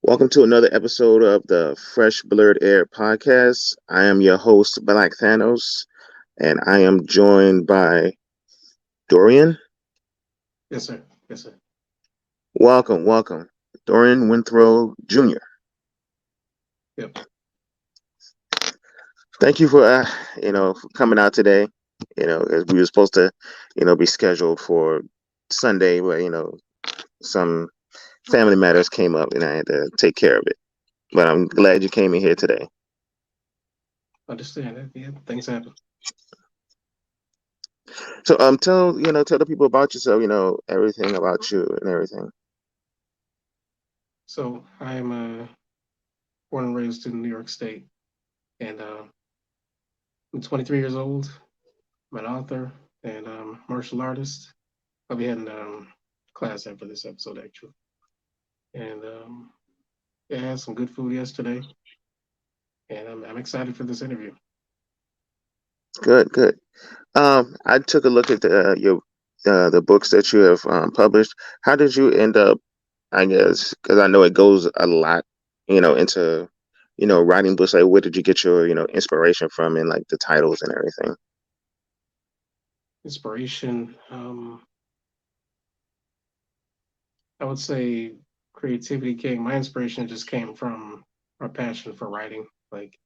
Welcome to another episode of the Fresh Blerd Air podcast. I am your host, Black Thanos, and I am joined by Dorian. Yes, sir. Yes, sir. Welcome. Dorian Withrow Jr. Yep. Thank you for coming out today. As we were supposed to, be scheduled for Sunday, but some family matters came up and I had to take care of it. But I'm glad you came in here today. Understand that. Yeah, things happen. So tell the people about yourself, everything about you and everything. So I'm born and raised in New York State, and I'm 23 years old. I'm an author and martial artist. I'll be having class after this episode, actually. And yeah, I had some good food yesterday, and I'm excited for this interview. Good. I took a look at the books that you have published. How did you end up? I guess because I know it goes a lot, into writing books. Like, where did you get your inspiration from, and like the titles and everything? Inspiration, I would say creativity came. My inspiration just came from my passion for writing. Like, it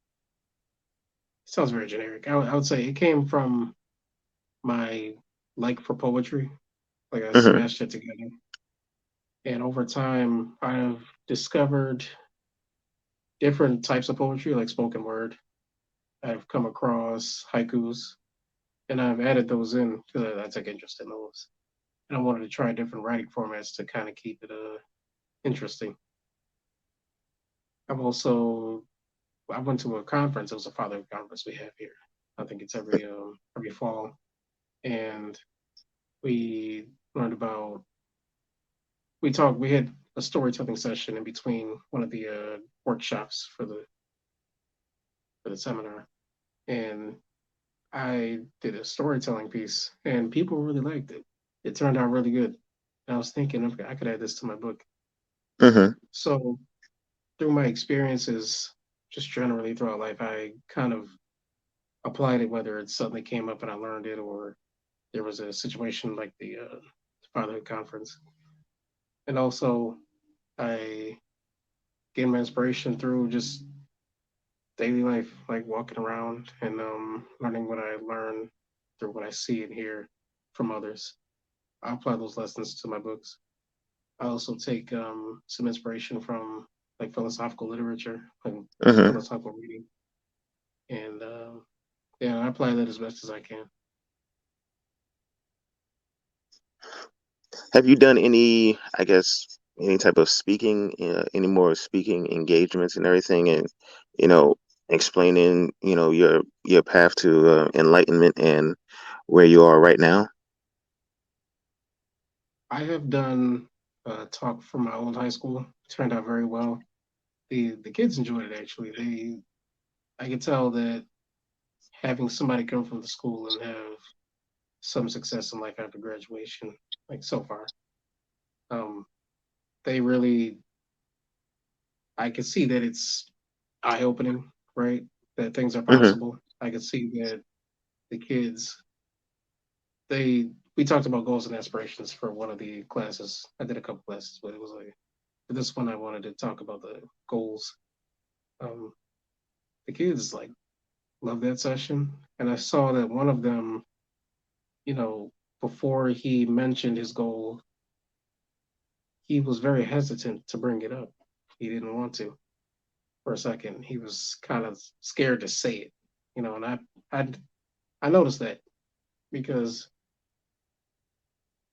sounds very generic. I would say it came from my like for poetry. Like I Hmm. smashed it together. And over time, I've discovered different types of poetry, like spoken word. I've come across haikus, and I've added those in because I take interest in those. And I wanted to try different writing formats to kind of keep it interesting. I've also I went to a conference. It was a father conference we have here. I think it's every fall, and we learned about we had a storytelling session in between one of the workshops for the seminar, and I did a storytelling piece, and people really liked it. It turned out really good. And I was thinking, okay, I could add this to my book. Hmm. So through my experiences, just generally throughout life, I kind of applied it, whether it suddenly came up and I learned it, or there was a situation like the fatherhood conference. And also, I gained my inspiration through just daily life, like walking around and learning what I learn through what I see and hear from others. I apply those lessons to my books. I also take some inspiration from like philosophical literature and Hmm. philosophical reading, and yeah, I apply that as best as I can. Have you done any? I guess any type of speaking, any more speaking engagements and everything, and you know, explaining your path to enlightenment and where you are right now. I have done a talk from my old high school. Turned out very well. The kids enjoyed it actually. I could tell that having somebody come from the school and have some success in life after graduation, like so far, um, they really I could see that it's eye opening, right? That things are Hmm. possible. I could see that the kids they we talked about goals and aspirations for one of the classes. I did a couple classes, but it was like for this one I wanted to talk about the goals. Um, the kids like loved that session, and I saw that one of them, you know, before he mentioned his goal, he was very hesitant to bring it up. He didn't want to for a second. He was kind of scared to say it, and I I noticed that because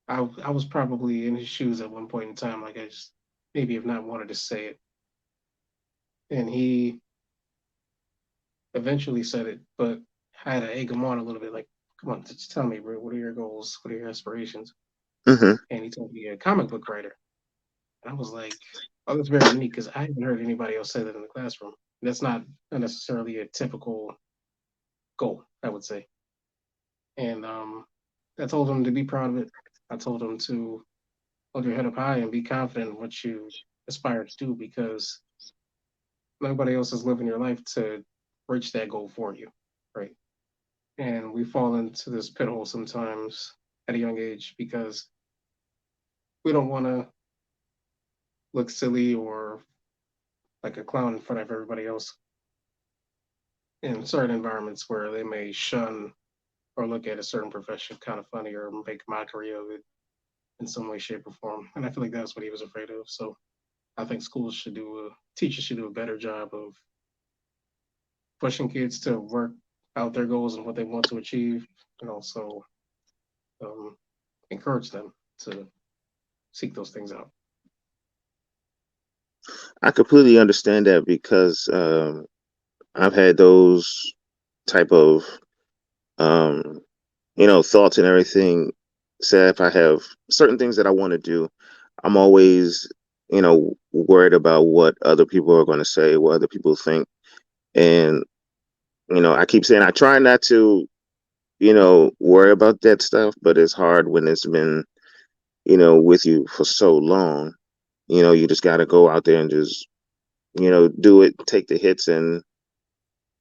I was probably in his shoes at one point in time. Like I just maybe have not wanted to say it, and he eventually said it, but I had to egg him on a little bit. Like, come on, just tell me, bro. What are your goals? What are your aspirations? Hmm. And he told me a comic book writer. And I was like, oh, that's very unique because I haven't heard anybody else say that in the classroom. That's not necessarily a typical goal, I would say. And I told him to be proud of it. I told him to hold your head up high and be confident in aspire to do because nobody else is living your life to reach that goal for you, right? And we fall into this pit hole sometimes at a young age because we don't want to look silly or like a clown in front of everybody else in certain environments where they may shun or look at a certain profession kind of funny or make mockery of it in some way, shape, or form. And I feel like that's what he was afraid of. So I think teachers should do a better job of pushing kids to work out their goals and what they want to achieve, and also um, encourage them to seek those things out. I completely understand that because I've had those type of um, thoughts and everything. Say if I have certain things that I want to do, I'm always, worried about what other people are going to say, what other people think. And, I keep saying I try not to, worry about that stuff, but it's hard when it's been, with you for so long. You just got to go out there and just, do it, take the hits and,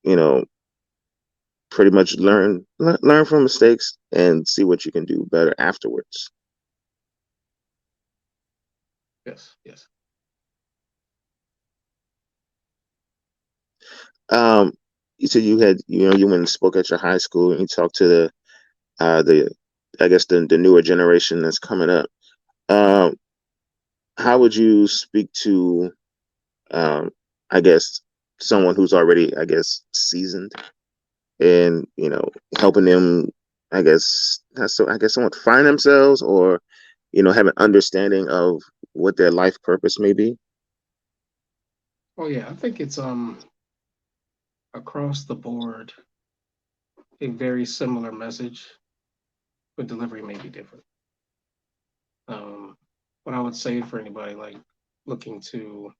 you know, pretty much learn from mistakes and see what you can do better afterwards. Yes, yes. Um, you said you had, you went and spoke at your high school and you talked to the I guess the newer generation that's coming up. Um, how would you speak to, um, I guess, someone who's already, I guess, seasoned and, helping them, I guess, that's so, I guess, somewhat find themselves or, have an understanding of what their life purpose may be? Oh yeah, I think it's across the board a very similar message, but delivery may be different. Um, what I would say for anybody like looking to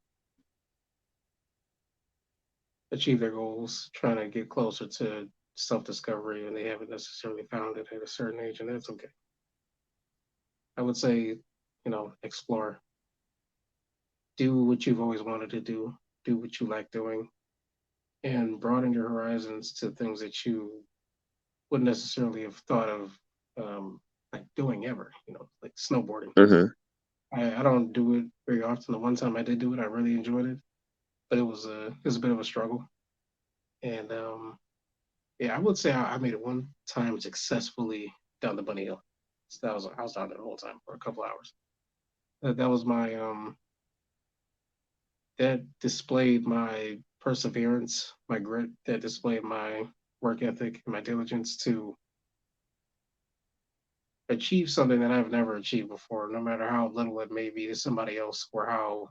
achieve their goals, trying to get closer to self discovery, and they haven't necessarily found it at a certain age, and that's okay. I would say, explore, do what you've always wanted to do what you like doing, and broaden your horizons to things that you wouldn't necessarily have thought of, like doing ever. Like snowboarding. Mm-hmm. I don't do it very often. The one time I did do it, I really enjoyed it, but it was a bit of a struggle. And yeah, I would say I made it one time successfully down the bunny hill. So I was down there the whole time for a couple hours. That was my that displayed my perseverance, my grit. That displayed my work ethic and my diligence to achieve something that I've never achieved before, no matter how little it may be to somebody else or how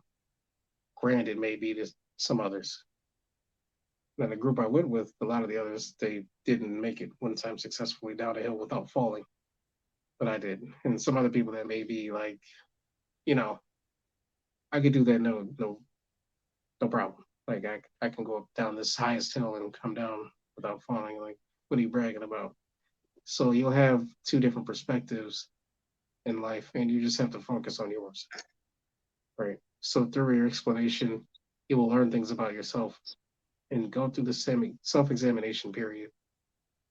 grand it may be to some others. Now, the group I went with, a lot of the others, they didn't make it one time successfully down the hill without falling, but I did. And some other people that may be like, you know, I could do that, no problem. Like I can go up down this highest hill and come down without falling. Like, what are you bragging about? So you'll have two different perspectives in life, and you just have to focus on yours, right? So through your explanation, you will learn things about yourself and go through the semi self-examination period.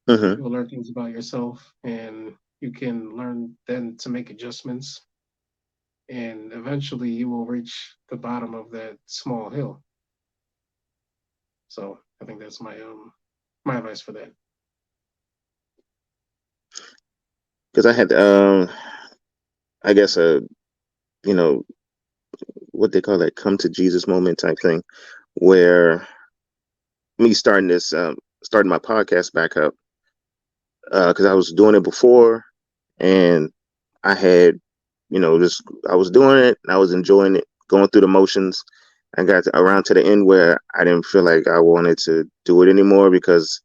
Mm-hmm. You will learn things about yourself, and you can learn then to make adjustments, and eventually you will reach the bottom of that small hill. So I think that's my advice for that. Because I had, I guess, you know, what they call that come to Jesus moment type thing, where me starting my podcast back up, because I was doing it before and I had, just I was doing it and I was enjoying it, going through the motions. I got around to the end where I didn't feel like I wanted to do it anymore because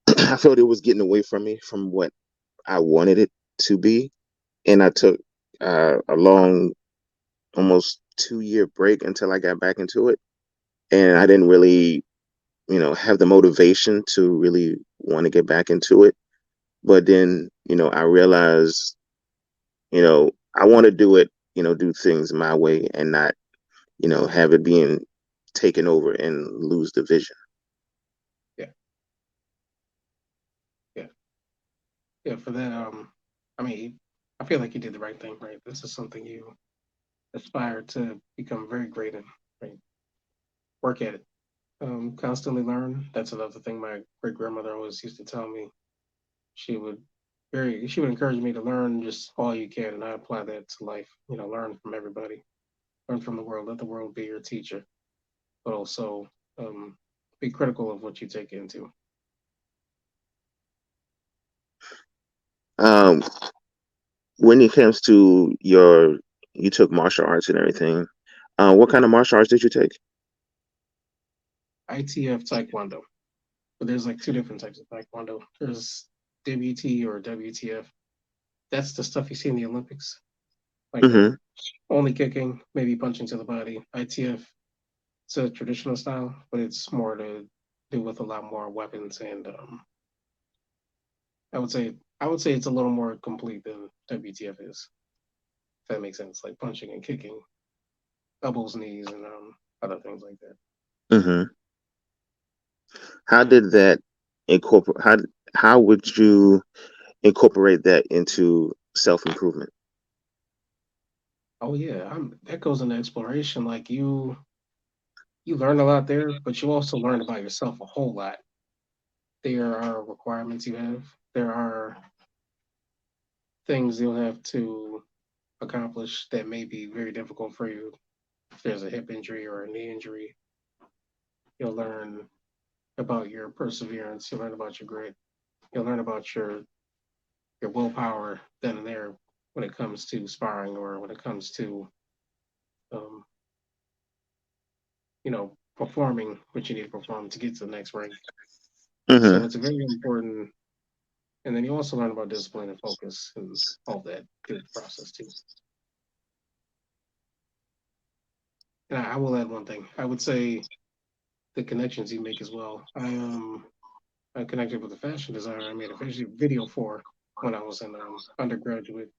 I felt it was getting away from me from what I wanted it to be. And I took a long, almost 2 year break until I got back into it. And I didn't really, have the motivation to really want to get back into it. But then, I realized, I want to do it, do things my way and not have it being taken over and lose the vision. Yeah, yeah, yeah. For that, I mean, I feel like you did the right thing, right? This is something you aspire to become very great in, right? Work at it. Constantly learn. That's another thing my great grandmother always used to tell me. She would she would encourage me to learn just all you can, and I apply that to life. Learn from everybody, learn from the world. Let the world be your teacher, but also um, be critical of what you take into. Um, when it comes to you took martial arts and everything. What kind of martial arts did you take? ITF Taekwondo, but there's like two different types of Taekwondo. There's WT or WTF. That's the stuff you see in the Olympics, like Mm-hmm. only kicking, maybe punching to the body. ITF, it's a traditional style, but it's more to do with a lot more weapons and I would say it's a little more complete than WTF is. If that makes sense, like punching and kicking, elbows, knees, and other things like that. Mm-hmm. How did that incorporate? How would you incorporate that into self improvement? Oh yeah, that goes into exploration. Like you learn a lot there, but you also learn about yourself a whole lot. There are requirements you have. There are things you'll have to accomplish that may be very difficult for you. If there's a hip injury or a knee injury, you'll learn about your perseverance. You'll learn about your grit. You'll learn about your willpower then and there when it comes to sparring or when it comes to um, performing what you need to perform to get to the next rank. So Mm-hmm. it's a very important. And then you also learn about discipline and focus and all that through the process too. And I will add one thing. I would say the connections you make as well. I connected with a fashion designer. I made a fashion video for when I was in undergraduate.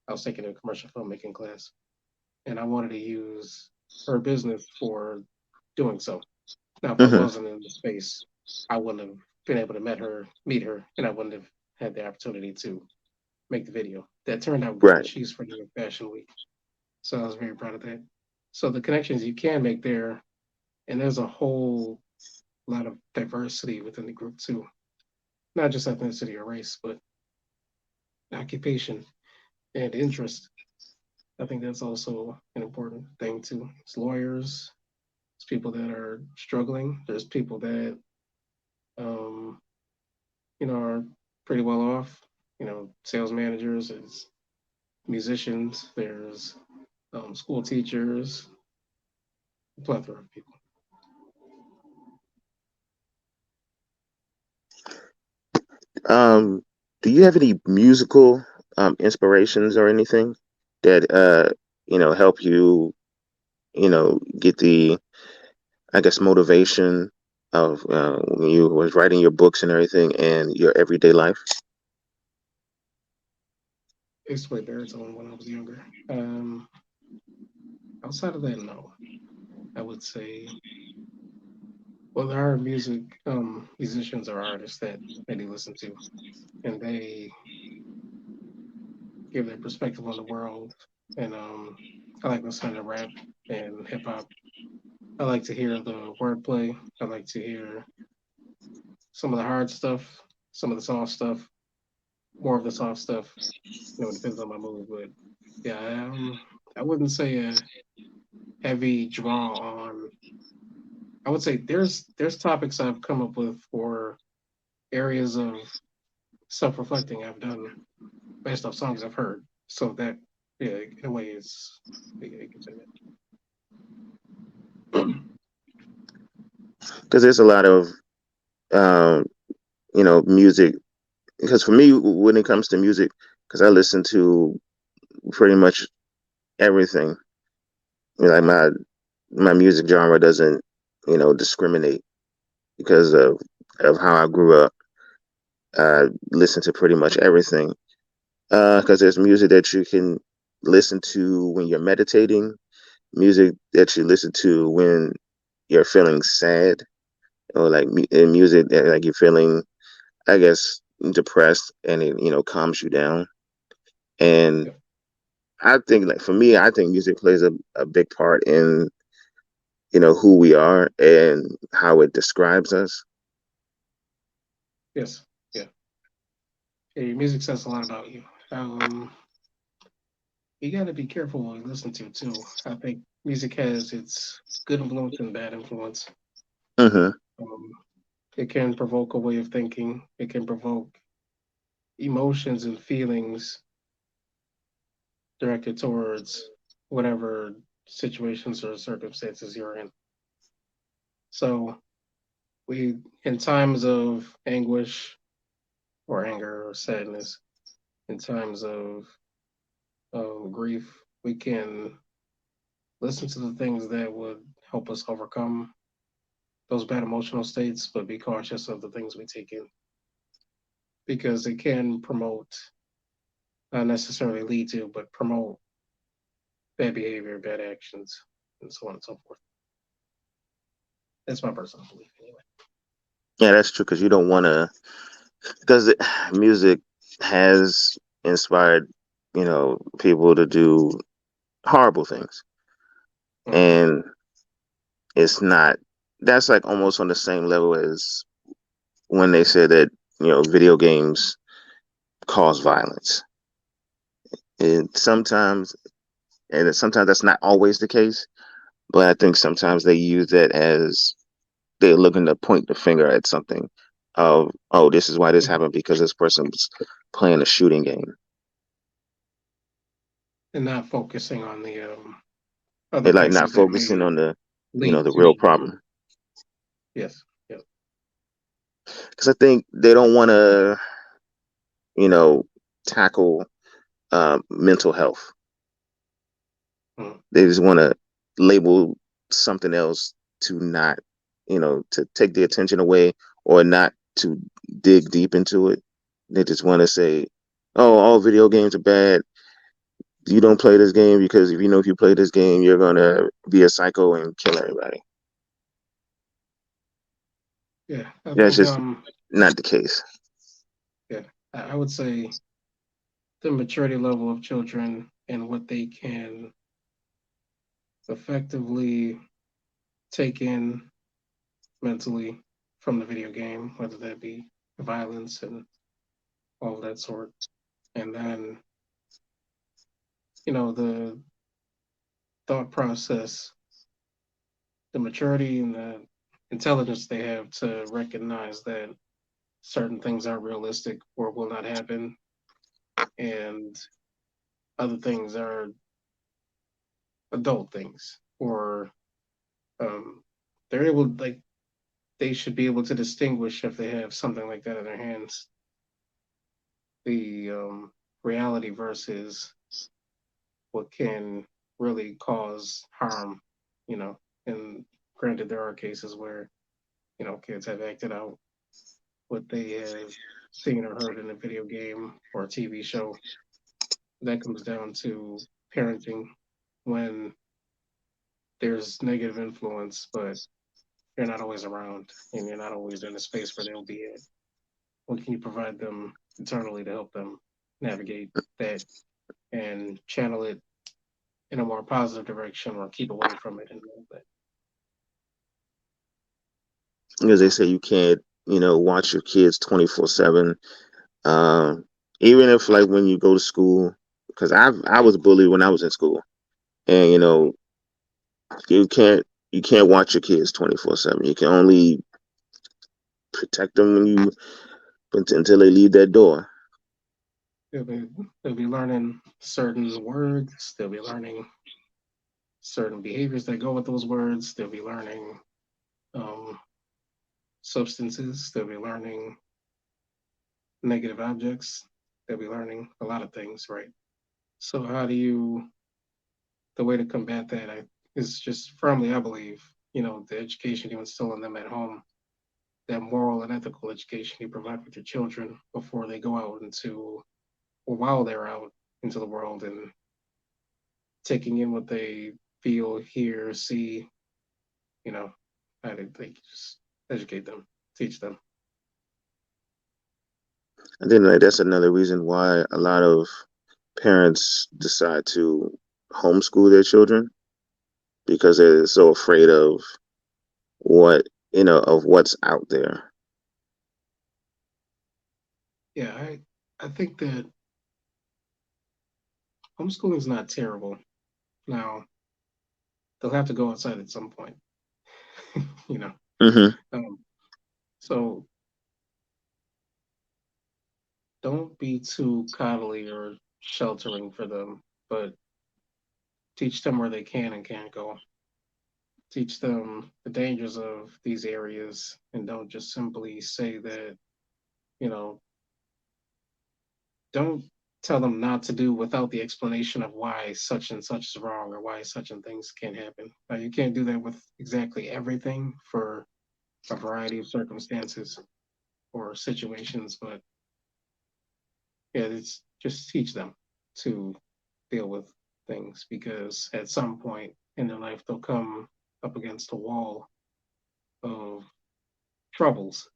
I was taking a commercial filmmaking class, and I wanted to use her business for doing so. Now, if I Mm-hmm. wasn't in the space, I wouldn't have been able to meet her, and I wouldn't have had the opportunity to make the video. That turned out good. Right. She's for New York Fashion Week, so I was very proud of that. So the connections you can make there, and there's a whole lot of diversity within the group too, not just ethnicity or race, but occupation and interest. I think that's also an important thing too. It's lawyers, it's people that are struggling. There's people that um, are pretty well off. Sales managers, there's musicians, there's school teachers, a plethora of people. Um, do you have any musical inspirations or anything that help you get the I guess motivation of when you was writing your books and everything and your everyday life? I used to play baritone when I was younger. Outside of that, no. I would say, well, there are musicians or artists that you listen to, and they give their perspective on the world. And I like listening to rap and hip hop. I like to hear the wordplay. I like to hear some of the hard stuff, some of the soft stuff, more of the soft stuff. It depends on my mood, but yeah, I wouldn't say a heavy draw on. I would say there's topics I've come up with for areas of self-reflecting I've done based off songs I've heard. So that, yeah, in a way, yeah, you can say that. Because there's a lot of um, music. Because for me, when it comes to music, because I listen to pretty much everything. Like my music genre doesn't discriminate because of how I grew up. I listen to pretty much everything. Because there's music that you can listen to when you're meditating. music that you listen to when you're feeling sad, or like music that like you're feeling, I guess, depressed, and it calms you down. And Yeah. I think, like, for me, I think music plays a big part in who we are and how it describes us. Yes. Yeah. Yeah. Your music says a lot about you. Um, you got to be careful what you listen to too. I think music has its good influence and bad influence. Hmm. Um, it can provoke a way of thinking. It can provoke emotions and feelings directed towards whatever situations or circumstances you're in. So we, in times of anguish or anger or sadness, in times of grief, we can listen to the things that would help us overcome those bad emotional states, but be cautious of the things we take in because it can promote, not necessarily lead to, but promote bad behavior, bad actions, and so on and so forth. That's my personal belief, anyway. Yeah, that's true, because you don't want to, because music has inspired, people to do horrible things. Mm-hmm. And it's not, that's like almost on the same level as when they said that, video games cause violence. And sometimes that's not always the case, but I think sometimes they use that as they're looking to point the finger at something of, oh, this is why this Mm-hmm. happened, because this person was playing a shooting game. And not focusing on the other They're like not factors that focusing may on lead the real to. problem. Yes. Yep. Because I think they don't want to, you know, tackle mental health. Mm. They just want to label something else to not, to take the attention away, or not to dig deep into it. They just want to say, oh, all video games are bad. You don't play this game because if you play this game, you're going to be a psycho and kill everybody. Yeah. I That's think just not the case. yeah, I would say the maturity level of children and what they can effectively take in mentally from the video game, whether that be violence and all of that sort. And then, the thought process, the maturity and the intelligence they have to recognize that certain things are realistic or will not happen, and other things are adult things, or um, they're able, like, they should be able to distinguish if they have something like that in their hands, the reality versus what can really cause harm, you know. And granted, there are cases where, kids have acted out what they have seen or heard in a video game or a TV show. That comes down to parenting when there's negative influence, but you're not always around and you're not always in a space where they'll be at. What can you provide them internally to help them navigate that and channel it in a more positive direction or keep away from it and all that? Because they say you can't, watch your kids 24/7. Um, Even if, like, when you go to school, because I was bullied when I was in school, and you can't you can't watch your kids 24/7. You can only protect them until they leave that door. They'll be, they'll be learning certain words, they'll be learning certain behaviors that go with those words, they'll be learning um, substances, they'll be learning negative objects, they'll be learning a lot of things, right? So, how do you, the way to combat that is just firmly, I believe, the education you instill in them at home, that moral and ethical education you provide with your children before they go out into, or while they're out into the world and taking in what they feel, hear, see, you know, how to like just educate them, teach them. I think like that's another reason why a lot of parents decide to homeschool their children because they're so afraid of what of what's out there. Yeah, I think that homeschooling is not terrible. Now they'll have to go outside at some point, you know. Hmm. Um, so don't be too coddly or sheltering for them, but teach them where they can and can't go. Teach them the dangers of these areas, and don't just simply say that, you know, don't tell them not to do without the explanation of why such and such is wrong or why such and things can't happen. Now, you can't do that with exactly everything for a variety of circumstances or situations, but yeah, it's just teach them to deal with things because at some point in their life they'll come up against a wall of troubles,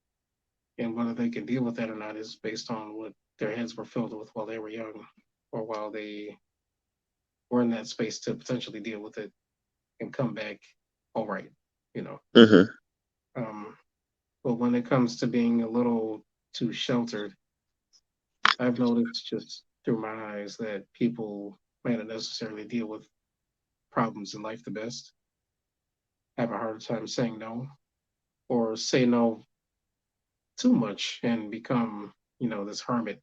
and whether they can deal with that or not is based on what their heads were filled with while they were young or while they were in that space to potentially deal with it and come back all right, you know. Hmm. um, but when it comes to being a little too sheltered, I've noticed just through my eyes that people may not necessarily deal with problems in life the best, have a harder time saying no, or say no too much and become, this hermit,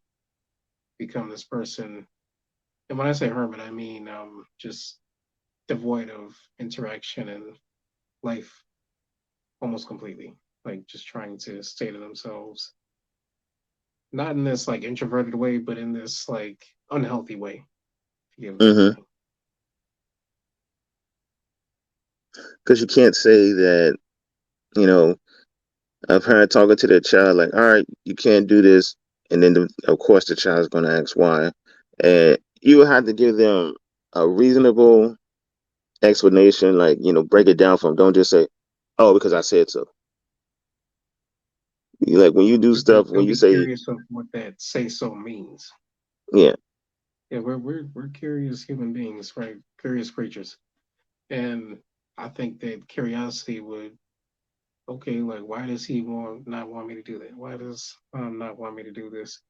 become this person. And when I say hermit, I mean just devoid of interaction and life almost completely, like just trying to stay to themselves, not in this like introverted way, but in this like unhealthy way, if you get what I'm Hmm. saying. Because you can't say that you know a parent talking to their child like, all right, you can't do this, and then of course the child's going to ask why, and you have to give them a reasonable explanation, like break it down for them. Don't just say, oh, because I said so. Like when you do stuff, They'll when you be say, curious of what that say so means. yeah. Yeah, we're curious human beings, right? Curious creatures. And I think that curiosity would, okay, like why does he not want me to do that? Why does not want me to do this?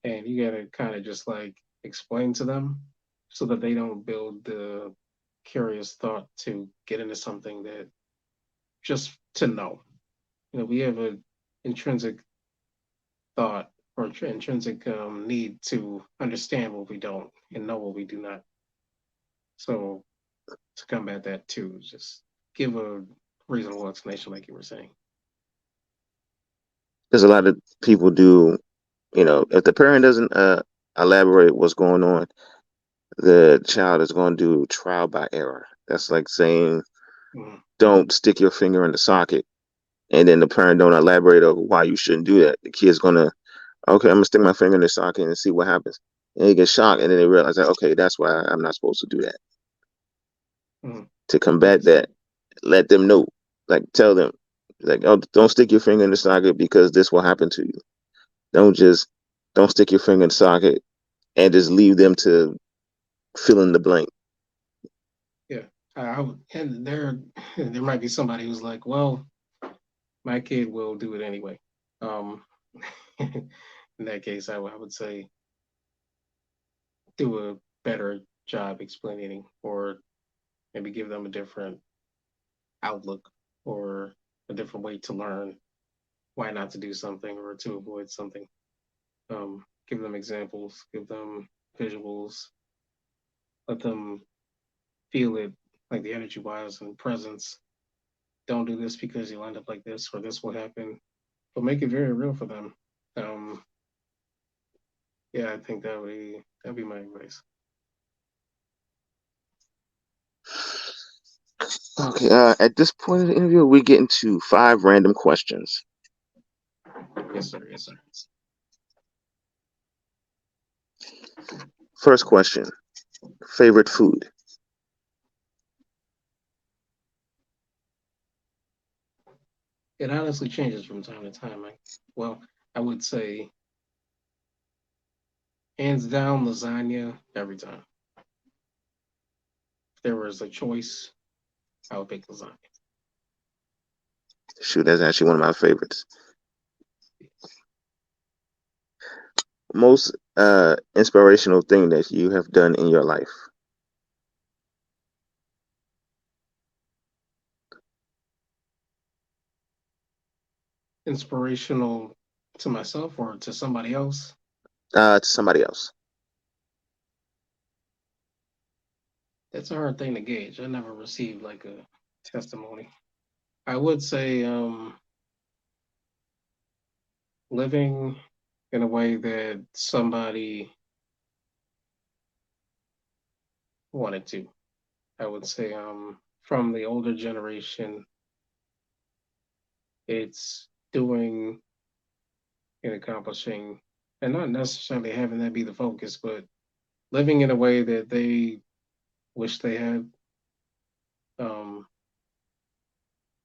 And you gotta kind of just like explain to them so that they don't build the curious thought to get into something that just to know. We have a intrinsic thought or intrinsic need to understand what we don't and know what we do not. So to combat that too, just give a reasonable explanation, like you were saying. Because a lot of people do, if the parent doesn't elaborate what's going on, the child is going to do trial by error. That's like saying, Mm, don't stick your finger in the socket, and then the parent don't elaborate on why you shouldn't do that. The kid's going to, okay, I'm going to stick my finger in the socket and see what happens. And they get shocked, and then they realize that, okay, that's why I'm not supposed to do that. mm, To combat yes. that, let them know, like tell them, like, oh, don't stick your finger in the socket because this will happen to you. Don't just don't stick your finger in the socket and just leave them to fill in the blank. Yeah. And there might be somebody who's like, well, my kid will do it anyway. Um, in that case, I would say do a better job explaining, or maybe give them a different outlook or a different way to learn why not to do something or to avoid something. Give them examples, give them visuals, let them feel it, like the energy wise and presence. Don't do this because you'll end up like this or this will happen, but make it very real for them. Um, yeah, I think that'd be my advice. Okay, at this point in the interview, we get into five random questions. Yes, sir. Yes, sir. First question: favorite food? It honestly changes from time to time. Well, I would say hands down lasagna every time. If there was a choice, I would pick lasagna. Shoot, that's actually one of my favorites. Most inspirational thing that you have done in your life. Inspirational to myself or to somebody else. To somebody else. It's a hard thing to gauge. I never received like a testimony. I would say living in a way that somebody wanted to. I would say from the older generation, it's doing and accomplishing and not necessarily having that be the focus, but living in a way that they wish they had. Um,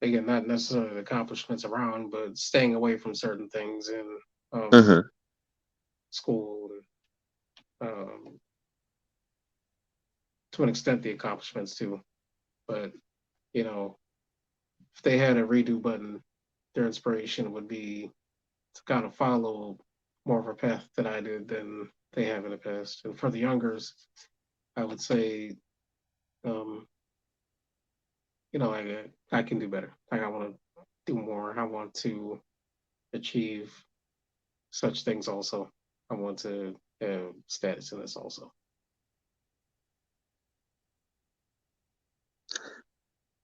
Again, not necessarily the accomplishments around, but staying away from certain things in um, Hmm. school, um, to an extent, the accomplishments too. But you know, if they had a redo button, their inspiration would be to kind of follow more of a path that I did than they have in the past. And for the youngers, I would say, um, like I can do better. Like I want to do more. I want to achieve such things also. I want to have status in this also.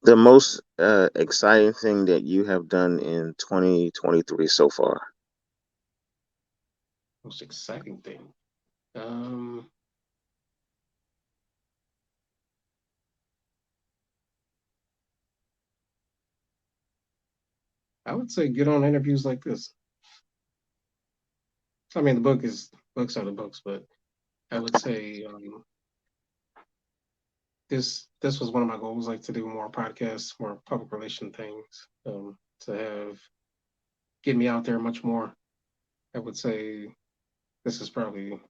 The most exciting thing that you have done in 2023 so far. Most exciting thing. Um, I would say get on interviews like this. I mean, the books are the books, but I would say this was one of my goals, like to do more podcasts, more public relation things, to have get me out there much more. I would say this is probably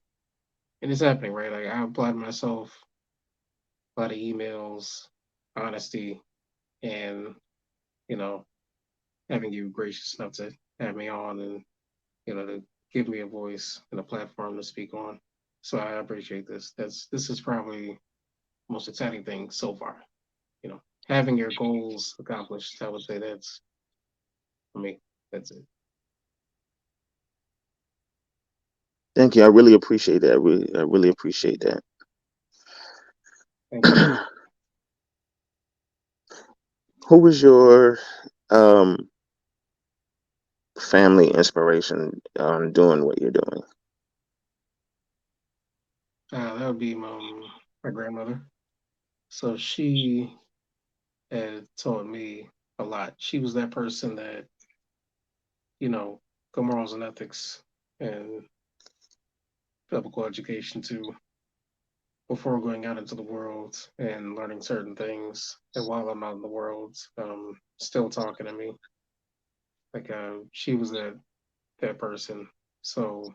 and it's happening, right? Like I applied myself a lot of emails, honesty, and you know having you gracious enough to have me on and to give me a voice and a platform to speak on. So I appreciate this. This is probably the most exciting thing so far. Having your goals accomplished. I would say that's for me. That's it. Thank you. I really appreciate that. I really appreciate that. Thank you. Who was your um, family inspiration on doing what you're doing? That would be my grandmother. So she had taught me a lot. She was that person that you know, good morals and ethics and biblical education too before going out into the world and learning certain things. And while I'm out in the world, still talking to me. Like she was that person. So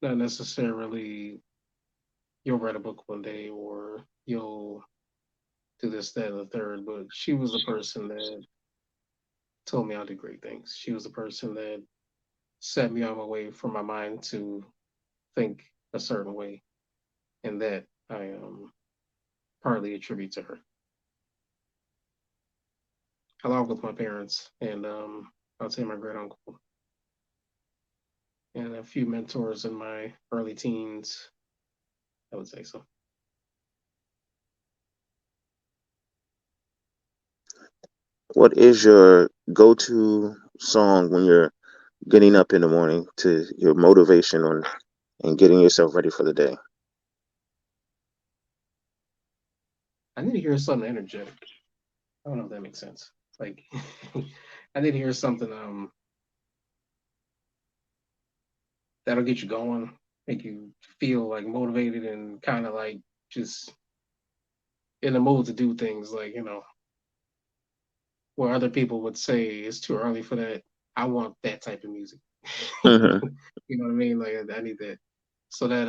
not necessarily you'll write a book one day or you'll do this, that, and the third, but she was the person that told me I'll do great things. She was the person that set me on my way for my mind to think a certain way, and that I partly attribute to her, along with my parents and I'll say my great uncle and a few mentors in my early teens. I would say so. What is your go-to song when you're getting up in the morning to your motivation on and getting yourself ready for the day? I need to hear something energetic. I don't know if that makes sense. Like, I need to hear something that'll get you going, make you feel like motivated and kind of like just in the mood to do things. Like where other people would say it's too early for that. I want that type of music. Hmm. You know what I mean? Like I need that. So that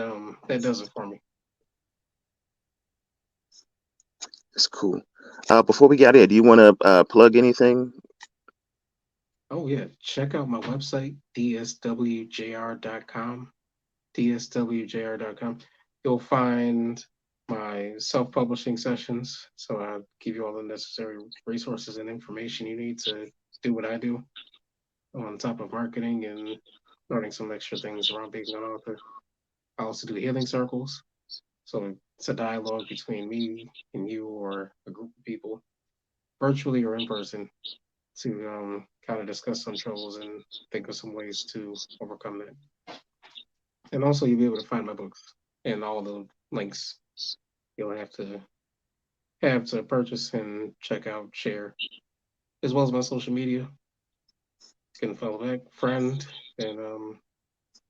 does it for me. That's cool. Before we get out of here, do you want to plug anything? Oh yeah, check out my website dswjr.com. dswjr.com. You'll find my self-publishing sessions. So I give you all the necessary resources and information you need to do what I do on top of marketing and learning some extra things around being an author. I also do healing circles. So it's a dialogue between me and you or a group of people, virtually or in person, to kind of discuss some troubles and think of some ways to overcome that. And also, you'll be able to find my books and all the links you'll have to purchase and check out, share, as well as my social media. You can follow back, friend, and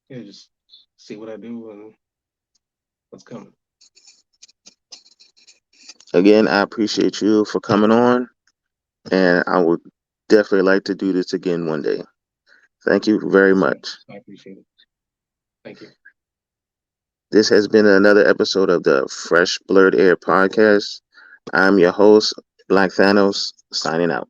yeah, just see what I do and what's coming. Again, I appreciate you for coming on, and I would definitely like to do this again one day. Thank you very much. I appreciate it. Thank you. This has been another episode of the Fresh Blerd Air podcast. I'm your host, Black Thanos, signing out.